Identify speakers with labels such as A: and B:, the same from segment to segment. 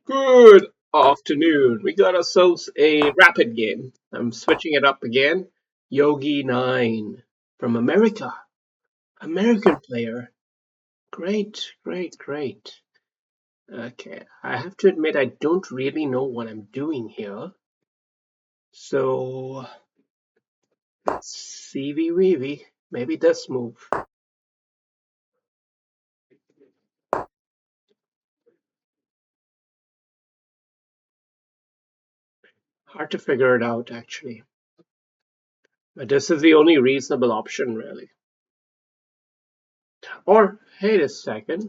A: Good afternoon. We got ourselves a rapid game. I'm switching it up again. Yogi 9 from America. American player. Great, great, great. Okay, I have to admit I don't really know what I'm doing here. So let's see wee. Maybe this move. Hard to figure it out actually. But this is the only reasonable option really. Or wait a second.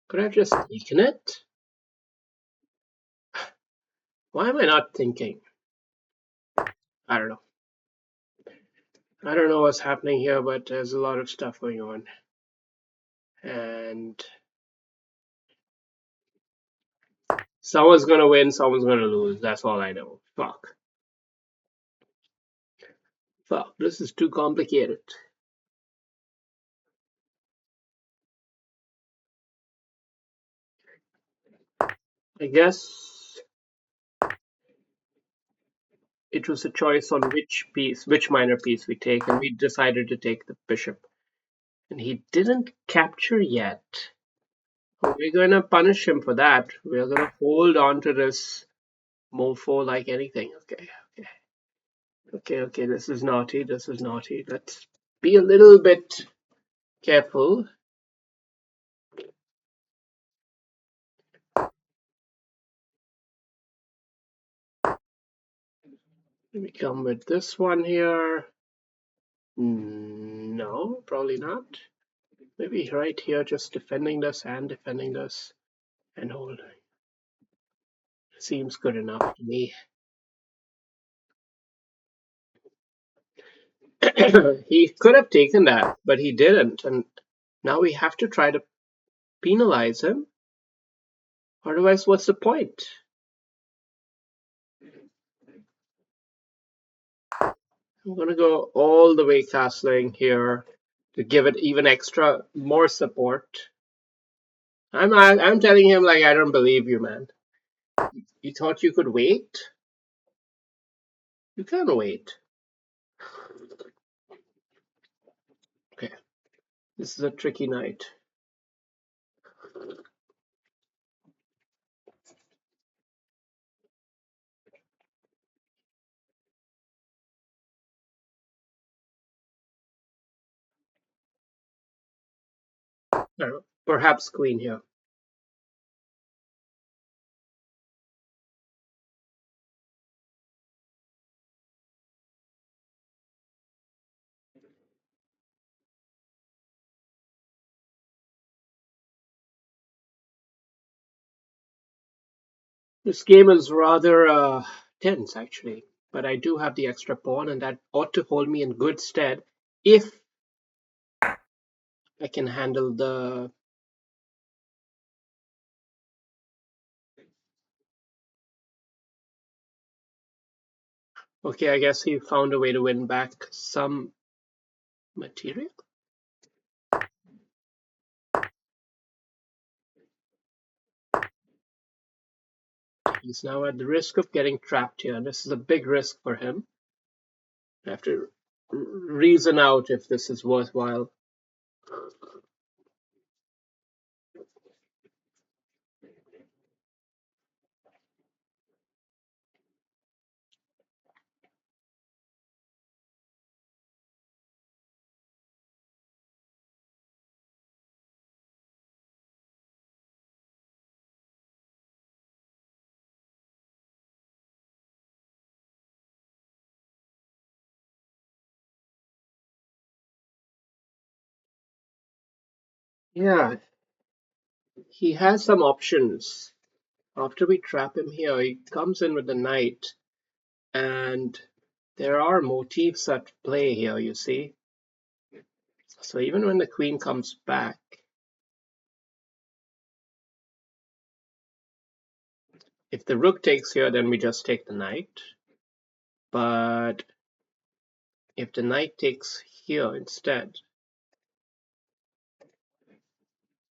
A: Could I have just taken it? Why am I not thinking? I don't know. I don't know what's happening here, but there's a lot of stuff going on. And someone's gonna win, someone's gonna lose. That's all I know. Fuck. Fuck. This is too complicated. I guess it was a choice on which minor piece we take, and we decided to take the bishop. And he didn't capture yet. We're gonna punish him for that. We're gonna hold on to this mofo like anything. Okay. This is naughty. This is naughty. Let's be a little bit careful. We come with this one here. No, probably not. Maybe right here, just defending this and defending this and holding. Seems good enough to me. He could have taken that, but he didn't. And now we have to try to penalize him. Otherwise, what's the point? I'm going to go all the way castling here to give it even more support. I'm telling him, like, I don't believe you, man. You thought you could wait? You can't wait. Okay, this is a tricky night. Perhaps queen here. This game is rather tense, actually, but I do have the extra pawn, and that ought to hold me in good stead if I can handle the. Okay, I guess he found a way to win back some material. He's now at the risk of getting trapped here, and this is a big risk for him. I have to reason out if this is worthwhile. Yeah, he has some options. After we trap him here, he comes in with the knight, and there are motifs at play here, you see. So even when the queen comes back, if the rook takes here, then we just take the knight. But if the knight takes here instead,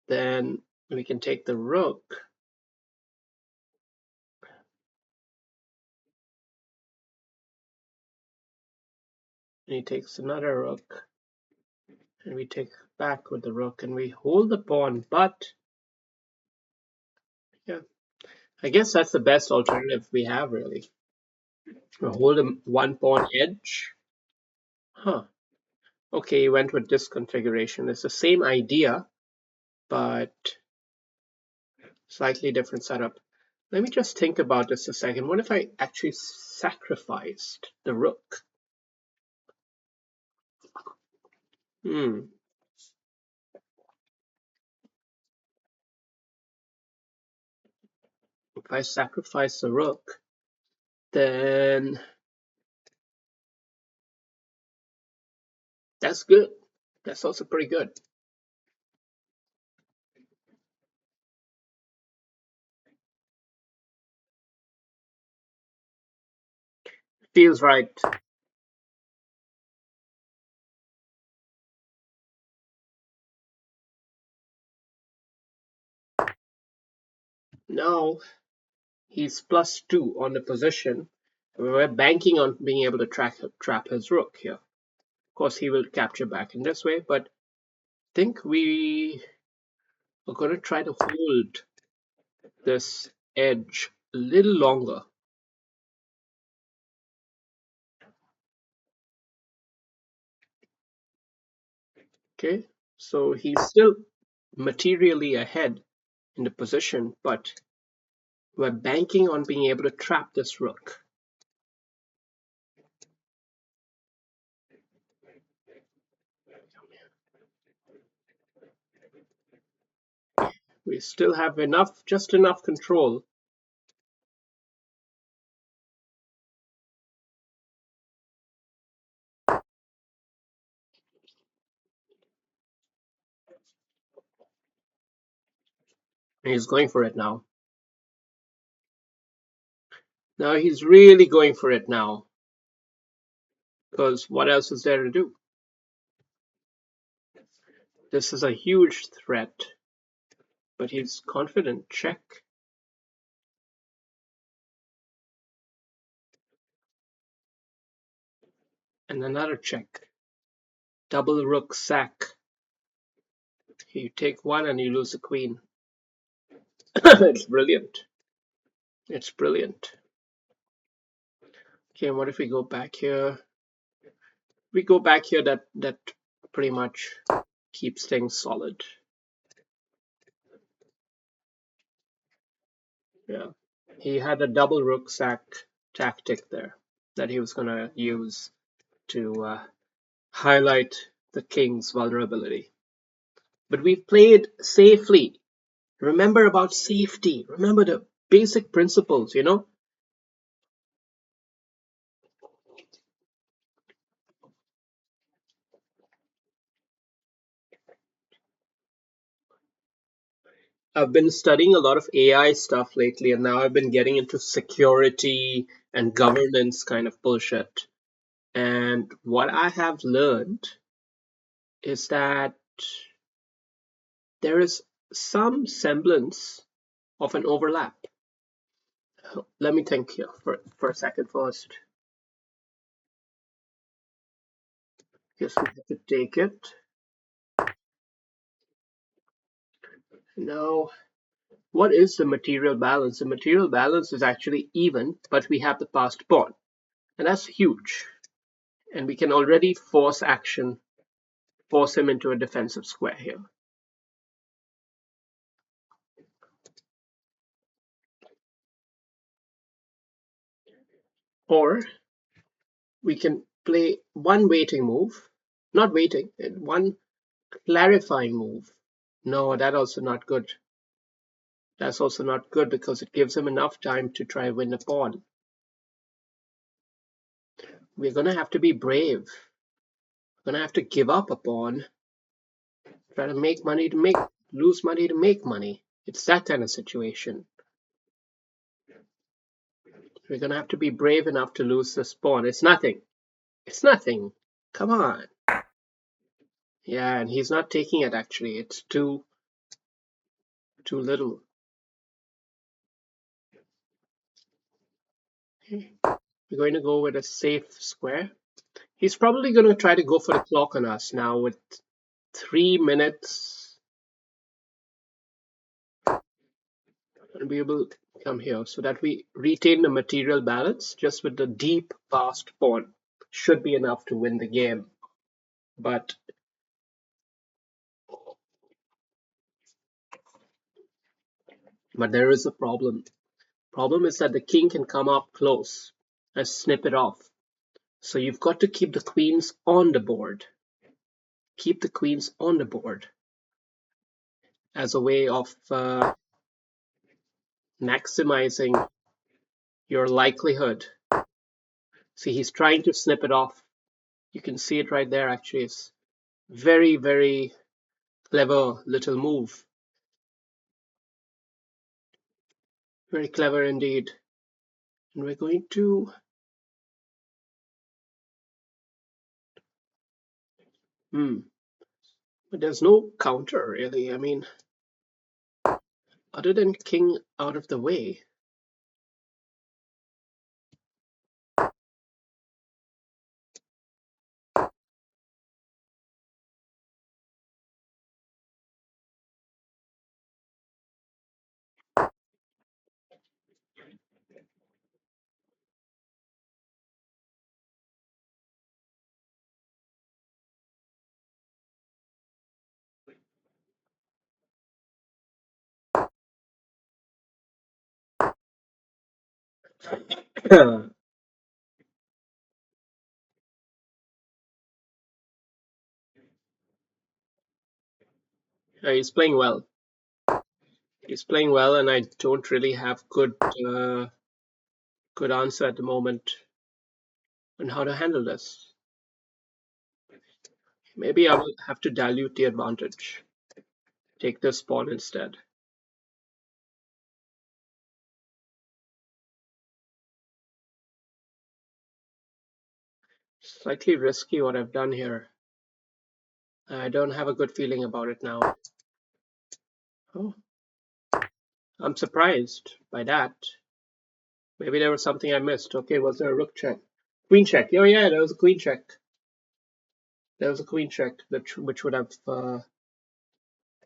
A: then we can take the rook. And he takes another rook. And we take back with the rook and we hold the pawn, but yeah, I guess that's the best alternative we have really. We'll hold a one pawn edge. Huh. Okay, he went with this configuration. It's the same idea, but slightly different setup. Let me just think about this a second. What if I actually sacrificed the rook? Hmm. If I sacrifice the rook, then that's good. That's also pretty good. Feels right. Now he's +2 on the position. We're banking on being able to trap his rook here. Of course, he will capture back in this way, but I think we are going to try to hold this edge a little longer. Okay, so he's still materially ahead in the position, but we're banking on being able to trap this rook. We still have just enough control. He's going for it now. Now he's really going for it now. Because what else is there to do? This is a huge threat. But he's confident. Check. And another check. Double rook sack. You take one and you lose the queen. It's brilliant. It's brilliant. Okay, what if we go back here? We go back here, that pretty much keeps things solid. Yeah. He had a double rook sack tactic there that he was going to use to highlight the king's vulnerability. But we've played safely. Remember about safety. Remember the basic principles, you know? I've been studying a lot of AI stuff lately, and now I've been getting into security and governance kind of bullshit. And what I have learned is that there is some semblance of an overlap. Let me think here for a second first. Guess we have to take it. Now, what is the material balance? The material balance is actually even, but we have the passed pawn. And that's huge. And we can already force action, force him into a defensive square here. Or we can play one waiting move, not waiting, one clarifying move. No, that's also not good. That's also not good because it gives him enough time to try win a pawn. We're going to have to be brave. We're going to have to give up a pawn, try to make money to lose money to make money. It's that kind of situation. We're going to have to be brave enough to lose this pawn. It's nothing. It's nothing. Come on. Yeah, and he's not taking it actually. It's too little. Okay. We're going to go with a safe square. He's probably going to try to go for the clock on us now with 3 minutes and be able to come here so that we retain the material balance just with the deep fast pawn should be enough to win the game. But there is a problem. Problem is that the king can come up close and snip it off. So you've got to keep the queens on the board. Keep the queens on the board as a way of maximizing your likelihood. See, he's trying to snip it off. You can see it right there, actually. It's very, very clever little move. Very clever indeed. And we're going to... But there's no counter, really. I mean, other than king out of the way. He's playing well. He's playing well, and I don't really have good answer at the moment on how to handle this. Maybe I will have to dilute the advantage. Take this pawn instead. Slightly risky what I've done here. I don't have a good feeling about it now. Oh, I'm surprised by that. Maybe there was something I missed. Okay, was there a rook check? Queen check. Oh yeah, there was a queen check. There was a queen check which would have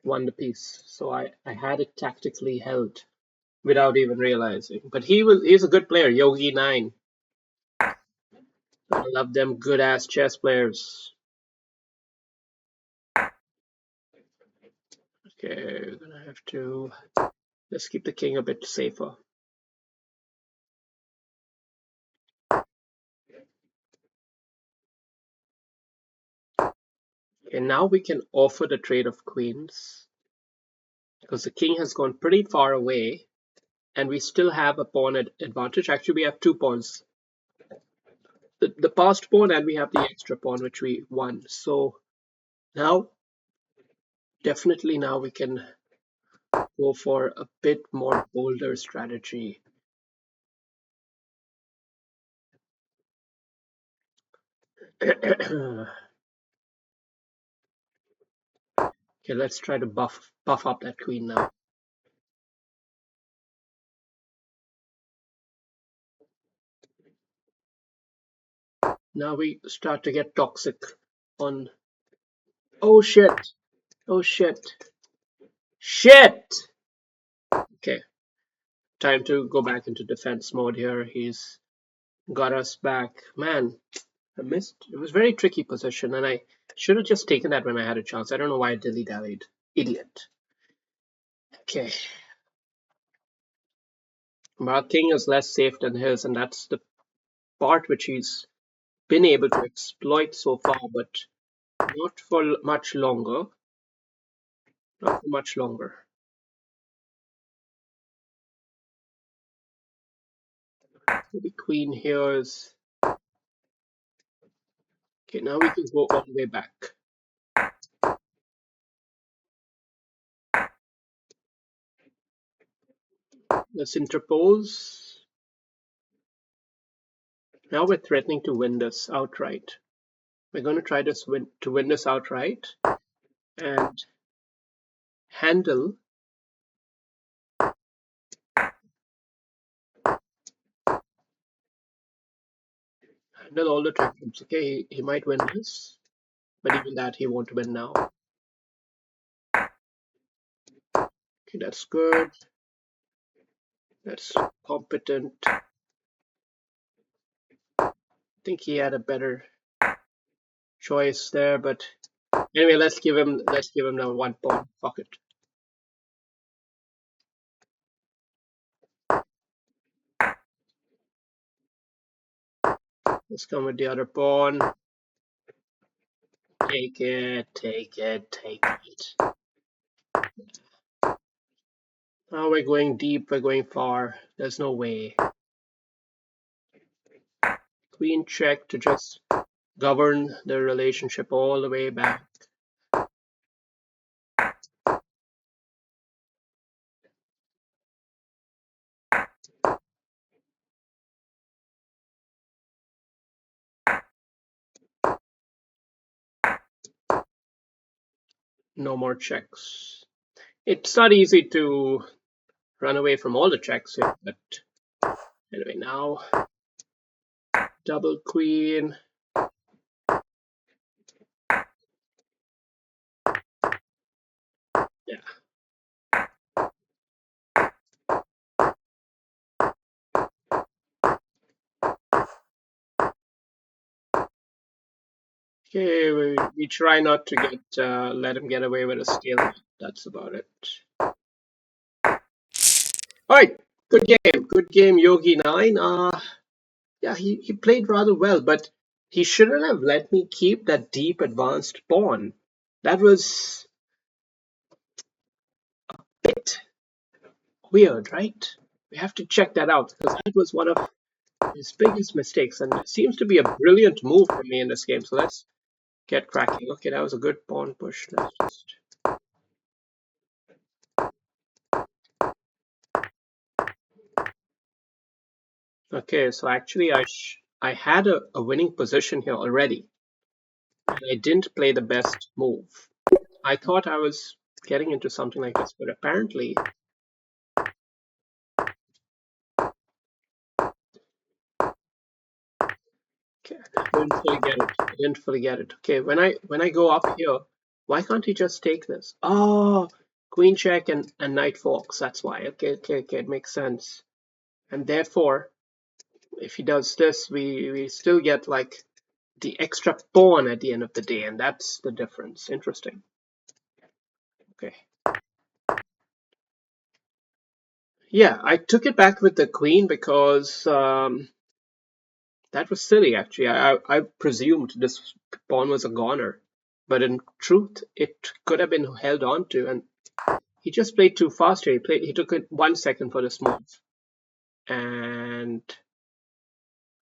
A: won the piece. So I had it tactically held without even realizing. But he's a good player, Yogi 9. I love them good ass chess players. Okay, we're gonna have to let's keep the king a bit safer. Okay, now we can offer the trade of queens because the king has gone pretty far away and we still have a pawn advantage. Actually, we have 2 pawns. The passed pawn and we have the extra pawn which we won. So now, definitely now we can go for a bit more bolder strategy. Okay, let's try to buff up that queen now. Now we start to get toxic on... Oh shit! Oh shit! Shit! Okay, time to go back into defense mode here. He's got us back. Man, I missed. It was a very tricky position, and I should have just taken that when I had a chance. I don't know why I dilly-dallied. Idiot. Okay. Our king is less safe than his, and that's the part which he's been able to exploit so far, but not for much longer. Not for much longer. The queen here is... Okay, now we can go all the way back. Let's interpose. Now we're threatening to win this outright. We're going to try to win this outright and handle handle all the tricks. Okay, he might win this, but even that he won't win now. Okay, that's good. That's competent. I think he had a better choice there, but anyway, let's give him now 1 pawn. Fuck it. Let's come with the other pawn. Take it, take it, take it. Now we're going deep, we're going far. There's no way. Queen check to just govern the relationship all the way back. No more checks. It's not easy to run away from all the checks here, but anyway, now double queen. Yeah. Okay, we try not to let him get away with a steal. That's about it. All right, good game, Yogi 9. Yeah, he played rather well, but he shouldn't have let me keep that deep advanced pawn. That was a bit weird, right? We have to check that out because that was one of his biggest mistakes, and it seems to be a brilliant move for me in this game. So let's get cracking. Okay, that was a good pawn push. Let's just... Okay, so actually I had a winning position here already, and I didn't play the best move. I thought I was getting into something like this, but apparently okay, I didn't fully get it. I didn't fully get it. Okay, when I go up here, why can't he just take this? Oh, queen check and knight forks. That's why. Okay. It makes sense. And therefore, if he does this, we still get like the extra pawn at the end of the day, and that's the difference. Interesting. Okay. Yeah, I took it back with the queen because that was silly, actually. I presumed this pawn was a goner, but in truth, it could have been held on to, and he just played too fast here. He took it 1 second for this move, and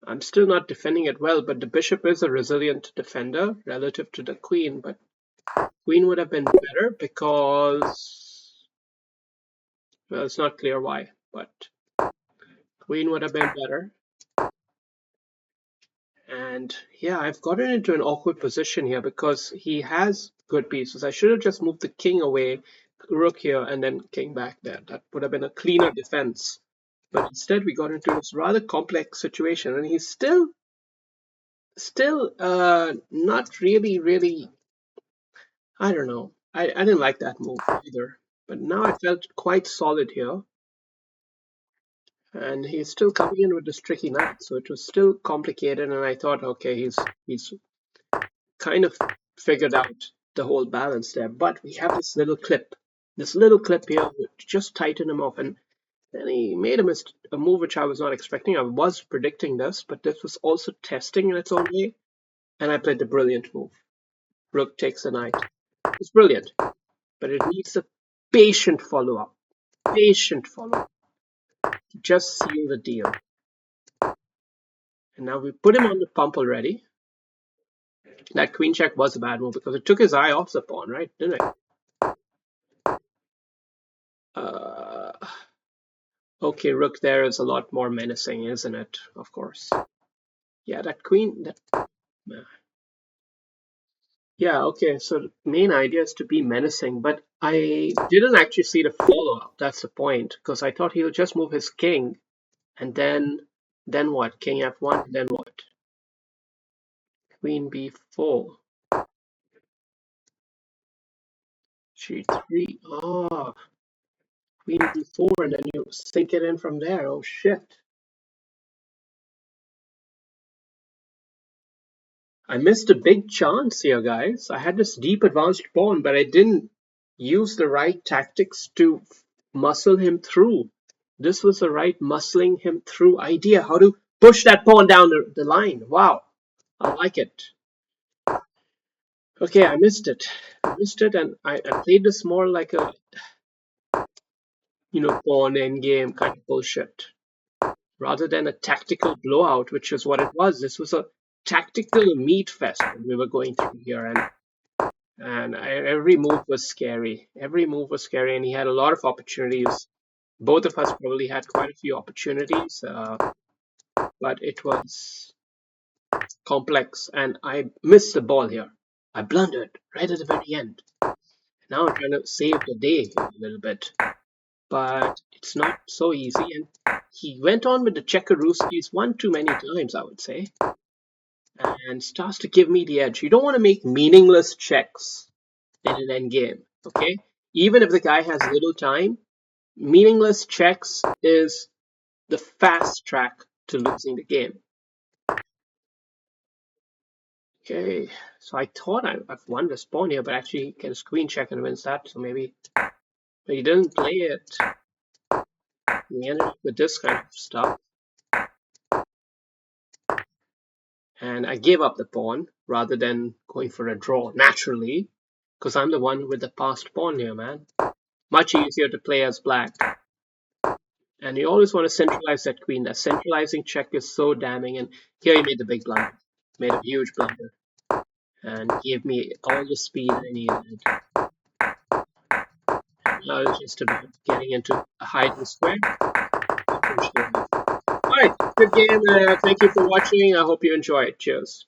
A: I'm still not defending it well. But the bishop is a resilient defender relative to the queen, but queen would have been better because, well, it's not clear why, but queen would have been better. And yeah, I've gotten into an awkward position here because he has good pieces. I should have just moved the king away, rook here, and then king back there. That would have been a cleaner defense. But instead, we got into this rather complex situation, and he's still not really. I don't know. I didn't like that move either. But now I felt quite solid here, and he's still coming in with this tricky knight, so it was still complicated. And I thought, okay, he's kind of figured out the whole balance there. But we have this little clip here, which just tightened him off, and then he made a move which I was not expecting. I was predicting this, but this was also testing in its own way, and I played the brilliant move. Rook takes the knight. It's brilliant, but it needs a patient follow-up. Patient follow-up to just seal the deal. And now we put him on the pump already. That queen check was a bad move because it took his eye off the pawn, right? Didn't it? Okay, rook there is a lot more menacing, isn't it? Of course. Yeah, that queen. Yeah, okay, so the main idea is to be menacing, but I didn't actually see the follow-up. That's the point, because I thought he would just move his king, and then what? King f1, then what? Queen b4. g3. Oh, queen b4, and then you sink it in from there. Oh shit. I missed a big chance here, guys. I had this deep advanced pawn, but I didn't use the right tactics to muscle him through. This was the right muscling him through idea. How to push that pawn down the line. Wow. I like it. Okay, I missed it. I missed it, and I played this more like a, pawn endgame kind of bullshit, rather than a tactical blowout, which is what it was. This was a tactical meat fest that we were going through here, and every move was scary. Every move was scary, and he had a lot of opportunities. Both of us probably had quite a few opportunities, but it was complex, and I missed the ball here. I blundered right at the very end. Now I'm trying to save the day a little bit, but it's not so easy. And he went on with the Chekaruskis one too many times, I would say, and starts to give me the edge. You don't want to make meaningless checks in an endgame, okay? Even if the guy has little time, meaningless checks is the fast track to losing the game. Okay, so I thought I've won this pawn here, but actually he can queen check and wins that, so maybe he didn't play it. We ended up with this kind of stuff. And I gave up the pawn rather than going for a draw naturally, because I'm the one with the passed pawn here, man. Much easier to play as black. And you always want to centralize that queen. That centralizing check is so damning. And here he made the big blunder. Made a huge blunder. And gave me all the speed I needed. Now it's just about getting into a hiding square. Alright, good game. Thank you for watching. I hope you enjoyed. Cheers.